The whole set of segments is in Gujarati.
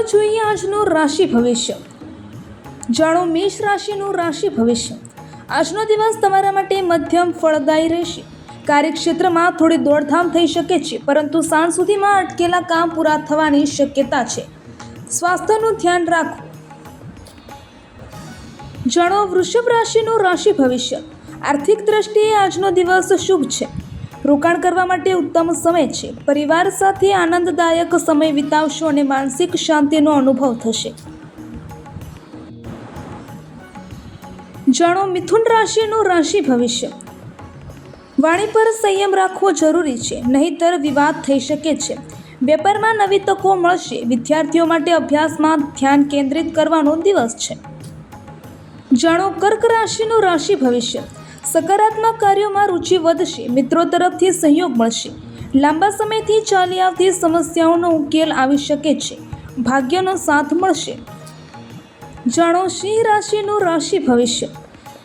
જોઈએ આજનું રાશિ ભવિષ્ય। જાણો મેષ રાશિનું રાશિ ભવિષ્ય। આજનો દિવસ તમારા માટે મધ્યમ ફળદાયી રહેશે। કાર્યક્ષેત્રમાં થોડી દોડધામ થઈ શકે છે, પરંતુ સાંજ સુધીમાં અટકેલા કામ પૂરા થવાની શક્યતા છે। સ્વાસ્થ્યનું ધ્યાન રાખો। જાણો વૃષભ રાશિનું રાશિ ભવિષ્ય। આર્થિક દ્રષ્ટિએ આજનો દિવસ શુભ છે। રોકાણ કરવા માટે ઉત્તમ સમય છે। પરિવાર સાથે આનંદદાયક સમય વિતાવશો અને માનસિક શાંતિનો અનુભવ થશે। જાણો મિથુન રાશિનું રાશિ ભવિષ્ય। વાણી પર સંયમ રાખવો જરૂરી છે, નહીંતર વિવાદ થઈ શકે છે। વેપારમાં નવી તકો મળશે। વિદ્યાર્થીઓ માટે અભ્યાસમાં ધ્યાન કેન્દ્રિત કરવાનો દિવસ છે। જાણો કર્ક રાશિનું રાશિ ભવિષ્ય। સકારાત્મક કાર્યોમાં રુચિ વધશે। મિત્રો તરફથી સહયોગ મળશે। લાંબા સમયથી ચાલી આવતી સમસ્યાઓનો ઉકેલ આવી શકે છે। ભાગ્યનો સાથ મળશે। જાણો સિંહ રાશિનું રાશિ ભવિષ્ય।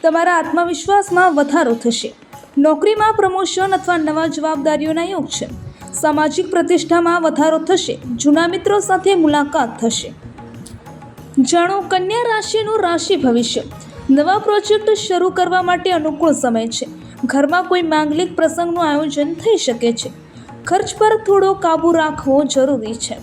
તમારા આત્મવિશ્વાસમાં વધારો થશે। નોકરીમાં પ્રમોશન અથવા નવા જવાબદારીઓના યોગ છે। સામાજિક પ્રતિષ્ઠામાં વધારો થશે। જૂના મિત્રો સાથે મુલાકાત થશે। જાણો કન્યા રાશિનું રાશિ ભવિષ્ય। નવા પ્રોજેક્ટ શરૂ કરવા માટે અનુકૂળ સમય છે। ઘરમાં કોઈ માંગલિક પ્રસંગનું આયોજન થઈ શકે છે। ખર્ચ પર થોડો કાબૂ રાખવો જરૂરી છે।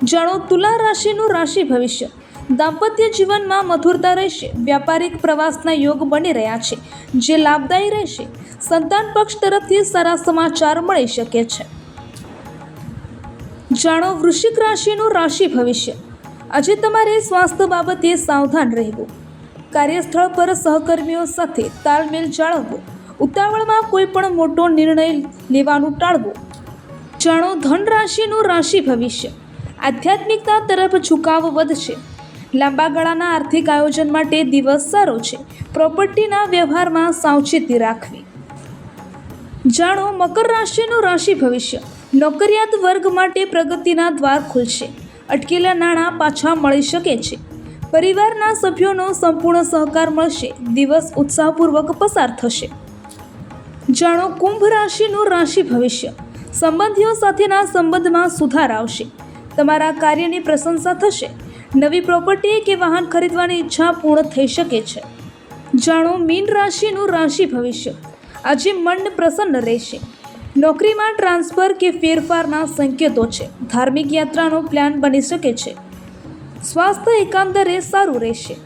જાણો તુલા રાશિનું રાશિ ભવિષ્ય। દાંપત્ય જીવનમાં મધુરતા રહેશે। વ્યાપારિક પ્રવાસના યોગ બની રહ્યા છે, જે લાભદાયી રહેશે। સંતાન પક્ષ તરફથી સારા સમાચાર મળી શકે છે। જાણો વૃશ્ચિક રાશિનું રાશિ ભવિષ્ય। આજે તમારે સ્વાસ્થ્ય બાબતે સાવધાન રહેવું। કાર્યસ્થળ પર સહકર્મીઓ સાથે તાલમેલ જાળવવો। ઉતાવળમાં કોઈ પણ મોટો નિર્ણય લેવાનું ટાળવું। જાણો ધન રાશિનું રાશિ ભવિષ્ય। આધ્યાત્મિકતા તરફ ઝુકાવ વધશે। લાંબા ગાળાના આર્થિક આયોજન માટે દિવસ સારો છે। પ્રોપર્ટીના વ્યવહારમાં સાવચેતી રાખવી। જાણો મકર રાશિનું રાશિ ભવિષ્ય। નોકરિયાત વર્ગ માટે પ્રગતિના દ્વાર ખુલશે। અટકેલા નાણાં પાછા મળી શકે છે। પરિવારના સભ્યોનો સંપૂર્ણ સહકાર મળશે। દિવસ ઉત્સાહપૂર્વક પસાર થશે। જાણો કુંભ રાશિનું રાશિ ભવિષ્ય। સંબંધીઓ સાથેના સંબંધમાં સુધાર આવશે। તમારા કાર્યની પ્રશંસા થશે। નવી પ્રોપર્ટી કે વાહન ખરીદવાની ઈચ્છા પૂર્ણ થઈ શકે છે। જાણો મીન રાશિનું રાશિ ભવિષ્ય। આજે મન પ્રસન્ન રહેશે। નોકરીમાં ટ્રાન્સફર કે ફેરફારના સંકેતો છે। ધાર્મિક યાત્રાનો પ્લાન બની શકે છે। સ્વાસ્થ્ય એકંદરે સારું રહેશે।